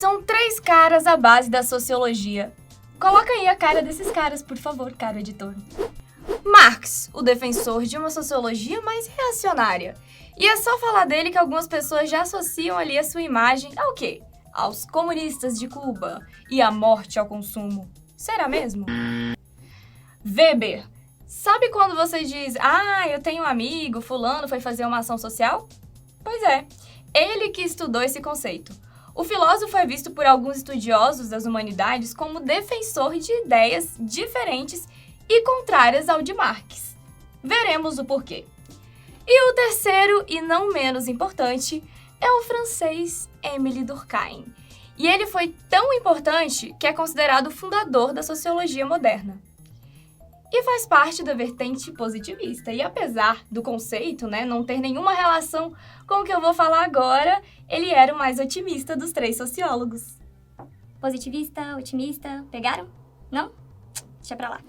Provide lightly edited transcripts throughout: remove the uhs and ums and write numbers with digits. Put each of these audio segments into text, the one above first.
São 3 caras à base da sociologia. Coloca aí a cara desses caras, por favor, caro editor. Marx, o defensor de uma sociologia mais reacionária. E é só falar dele que algumas pessoas já associam ali a sua imagem ao quê? Aos comunistas de Cuba e à morte ao consumo. Será mesmo? Weber. Sabe quando você diz, eu tenho um amigo, fulano foi fazer uma ação social? Pois é, ele que estudou esse conceito. O filósofo é visto por alguns estudiosos das humanidades como defensor de ideias diferentes e contrárias ao de Marx. Veremos o porquê. E o terceiro, e não menos importante, é o francês Émile Durkheim. E ele foi tão importante que é considerado o fundador da sociologia moderna. E faz parte da vertente positivista. E apesar do conceito, não ter nenhuma relação com o que eu vou falar agora, ele era o mais otimista dos 3 sociólogos. Positivista, otimista, pegaram? Não? Deixa pra lá.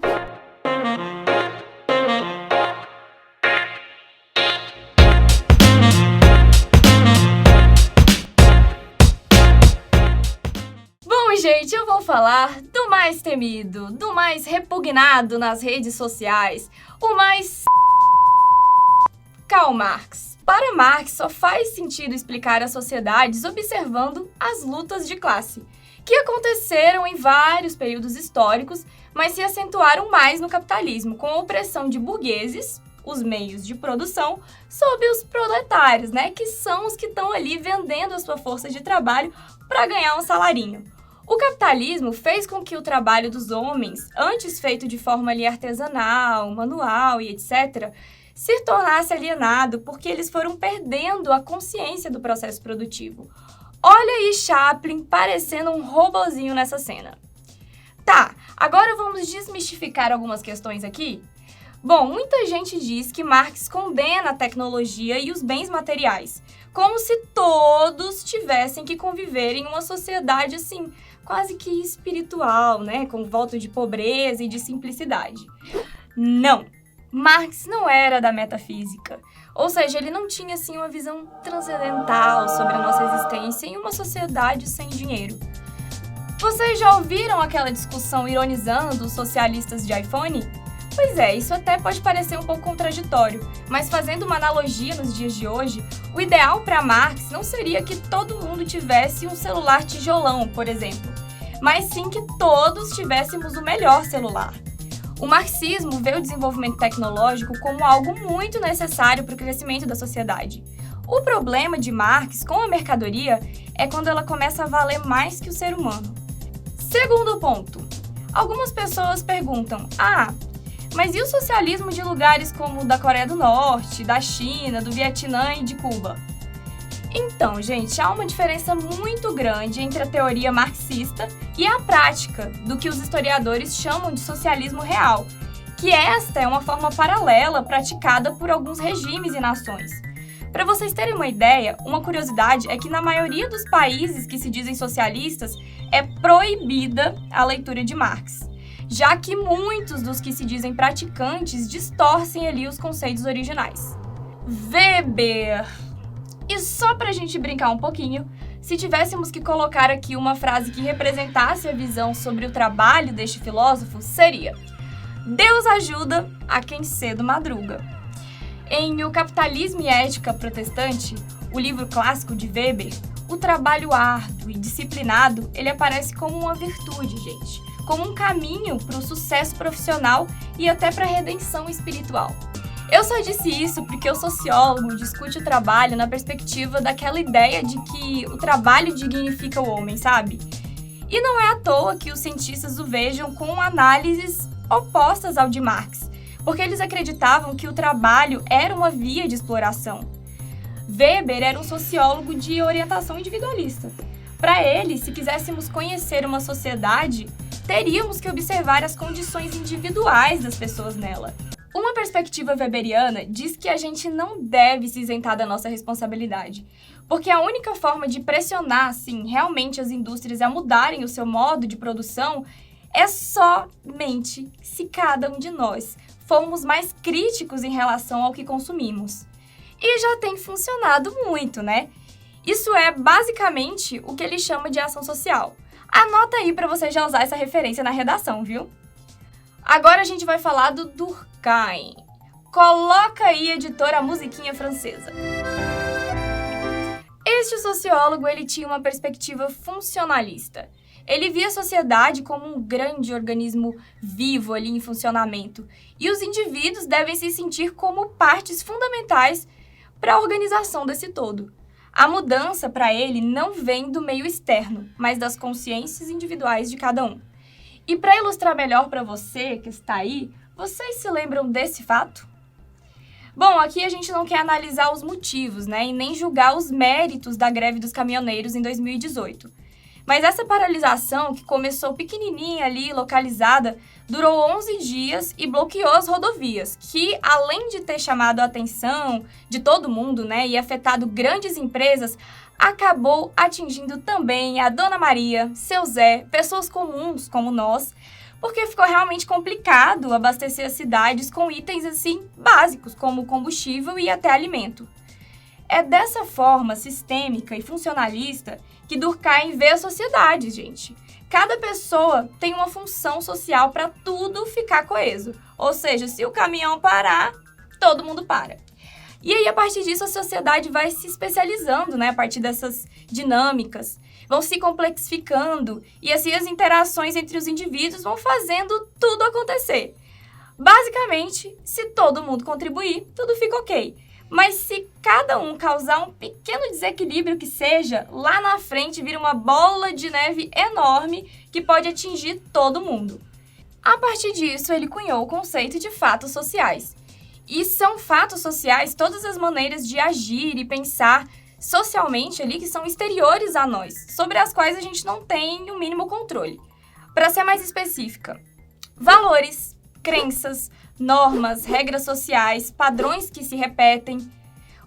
Bom, gente, eu vou falar do mais temido, do mais repugnado nas redes sociais, o mais Karl Marx. Para Marx, só faz sentido explicar as sociedades observando as lutas de classe, que aconteceram em vários períodos históricos, mas se acentuaram mais no capitalismo, com a opressão de burgueses, os meios de produção, sobre os proletários, que são os que estão ali vendendo a sua força de trabalho para ganhar um salarinho. O capitalismo fez com que o trabalho dos homens, antes feito de forma ali artesanal, manual e etc., se tornasse alienado porque eles foram perdendo a consciência do processo produtivo. Olha aí Chaplin parecendo um robozinho nessa cena. Tá, agora vamos desmistificar algumas questões aqui? Bom, muita gente diz que Marx condena a tecnologia e os bens materiais, como se todos tivessem que conviver em uma sociedade assim, quase que espiritual, com voto de pobreza e de simplicidade. Não! Marx não era da metafísica, ou seja, ele não tinha assim uma visão transcendental sobre a nossa existência em uma sociedade sem dinheiro. Vocês já ouviram aquela discussão ironizando os socialistas de iPhone? Pois é, isso até pode parecer um pouco contraditório, mas fazendo uma analogia nos dias de hoje, o ideal para Marx não seria que todo mundo tivesse um celular tijolão, por exemplo, mas sim que todos tivéssemos o melhor celular. O marxismo vê o desenvolvimento tecnológico como algo muito necessário para o crescimento da sociedade. O problema de Marx com a mercadoria é quando ela começa a valer mais que o ser humano. Segundo ponto, algumas pessoas perguntam, mas e o socialismo de lugares como o da Coreia do Norte, da China, do Vietnã e de Cuba? Então, gente, há uma diferença muito grande entre a teoria marxista e a prática do que os historiadores chamam de socialismo real, que esta é uma forma paralela praticada por alguns regimes e nações. Para vocês terem uma ideia, uma curiosidade é que na maioria dos países que se dizem socialistas é proibida a leitura de Marx, já que muitos dos que se dizem praticantes distorcem ali os conceitos originais. Weber. E só pra gente brincar um pouquinho, se tivéssemos que colocar aqui uma frase que representasse a visão sobre o trabalho deste filósofo, seria: Deus ajuda a quem cedo madruga. Em O Capitalismo e Ética Protestante, o livro clássico de Weber, o trabalho árduo e disciplinado, ele aparece como uma virtude, gente, como um caminho para o sucesso profissional e até para a redenção espiritual. Eu só disse isso porque o sociólogo discute o trabalho na perspectiva daquela ideia de que o trabalho dignifica o homem, sabe? E não é à toa que os cientistas o vejam com análises opostas ao de Marx, porque eles acreditavam que o trabalho era uma via de exploração. Weber era um sociólogo de orientação individualista. Para ele, se quiséssemos conhecer uma sociedade, teríamos que observar as condições individuais das pessoas nela. Uma perspectiva weberiana diz que a gente não deve se isentar da nossa responsabilidade, porque a única forma de pressionar, realmente as indústrias a mudarem o seu modo de produção é somente se cada um de nós formos mais críticos em relação ao que consumimos. E já tem funcionado muito, Isso é basicamente o que ele chama de ação social. Anota aí para você já usar essa referência na redação, viu? Agora a gente vai falar do Durkheim. Coloca aí, editor, a musiquinha francesa. Este sociólogo, ele tinha uma perspectiva funcionalista. Ele via a sociedade como um grande organismo vivo ali em funcionamento, e os indivíduos devem se sentir como partes fundamentais para a organização desse todo. A mudança, para ele, não vem do meio externo, mas das consciências individuais de cada um. E para ilustrar melhor para você que está aí, vocês se lembram desse fato? Bom, aqui a gente não quer analisar os motivos, né, e nem julgar os méritos da greve dos caminhoneiros em 2018. Mas essa paralisação, que começou pequenininha ali, localizada, durou 11 dias e bloqueou as rodovias, que, além de ter chamado a atenção de todo mundo, né, e afetado grandes empresas, acabou atingindo também a Dona Maria, seu Zé, pessoas comuns como nós, porque ficou realmente complicado abastecer as cidades com itens assim básicos, como combustível e até alimento. É dessa forma sistêmica e funcionalista que Durkheim vê a sociedade, gente. Cada pessoa tem uma função social para tudo ficar coeso. Ou seja, se o caminhão parar, todo mundo para. E aí, a partir disso, a sociedade vai se especializando, né? A partir dessas dinâmicas, vão se complexificando e assim as interações entre os indivíduos vão fazendo tudo acontecer. Basicamente, se todo mundo contribuir, tudo fica ok. Mas se cada um causar um pequeno desequilíbrio que seja, lá na frente vira uma bola de neve enorme que pode atingir todo mundo. A partir disso, ele cunhou o conceito de fatos sociais. E são fatos sociais todas as maneiras de agir e pensar socialmente ali que são exteriores a nós, sobre as quais a gente não tem o mínimo controle. Para ser mais específica, valores, crenças, normas, regras sociais, padrões que se repetem.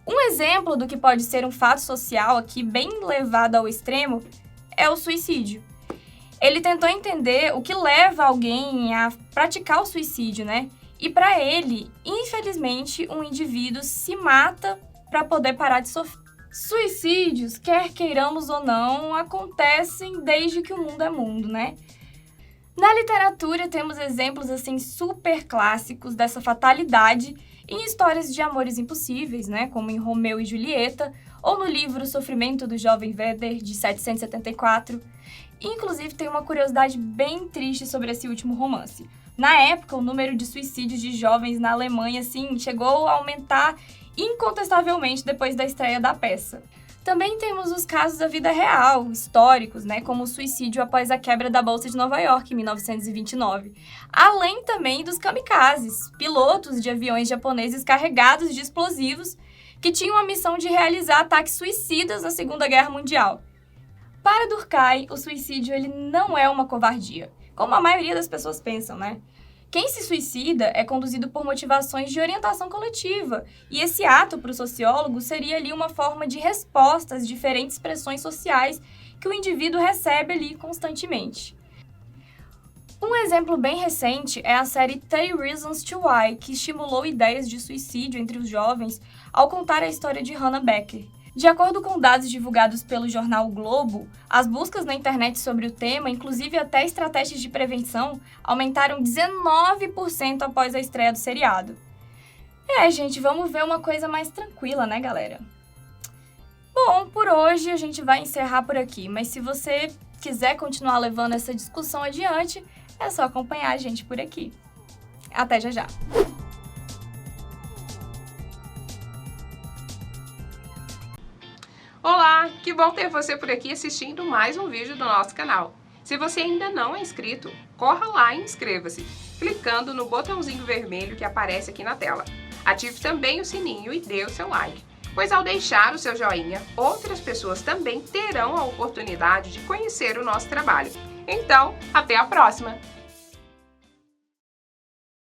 Um exemplo do que pode ser um fato social aqui bem levado ao extremo é o suicídio. Ele tentou entender o que leva alguém a praticar o suicídio, né? E para ele, infelizmente, um indivíduo se mata para poder parar de sofrer. Suicídios, quer queiramos ou não, acontecem desde que o mundo é mundo, né? Na literatura, temos exemplos assim super clássicos dessa fatalidade em histórias de amores impossíveis, né, como em Romeu e Julieta, ou no livro O Sofrimento do Jovem Werther, de 774. Inclusive, tem uma curiosidade bem triste sobre esse último romance. Na época, o número de suicídios de jovens na Alemanha assim, chegou a aumentar incontestavelmente depois da estreia da peça. Também temos os casos da vida real, históricos, né, como o suicídio após a quebra da Bolsa de Nova York, em 1929. Além também dos kamikazes, pilotos de aviões japoneses carregados de explosivos que tinham a missão de realizar ataques suicidas na Segunda Guerra Mundial. Para Durkheim, o suicídio ele não é uma covardia, como a maioria das pessoas pensam, né? Quem se suicida é conduzido por motivações de orientação coletiva, e esse ato, para o sociólogo, seria ali uma forma de resposta às diferentes pressões sociais que o indivíduo recebe ali constantemente. Um exemplo bem recente é a série 30 Reasons to Why, que estimulou ideias de suicídio entre os jovens ao contar a história de Hannah Becker. De acordo com dados divulgados pelo jornal o Globo, as buscas na internet sobre o tema, inclusive até estratégias de prevenção, aumentaram 19% após a estreia do seriado. Gente, vamos ver uma coisa mais tranquila, né, galera? Bom, por hoje a gente vai encerrar por aqui, mas se você quiser continuar levando essa discussão adiante, é só acompanhar a gente por aqui. Até já já! Olá, que bom ter você por aqui assistindo mais um vídeo do nosso canal. Se você ainda não é inscrito, corra lá e inscreva-se, clicando no botãozinho vermelho que aparece aqui na tela. Ative também o sininho e dê o seu like, pois ao deixar o seu joinha, outras pessoas também terão a oportunidade de conhecer o nosso trabalho. Então, até a próxima!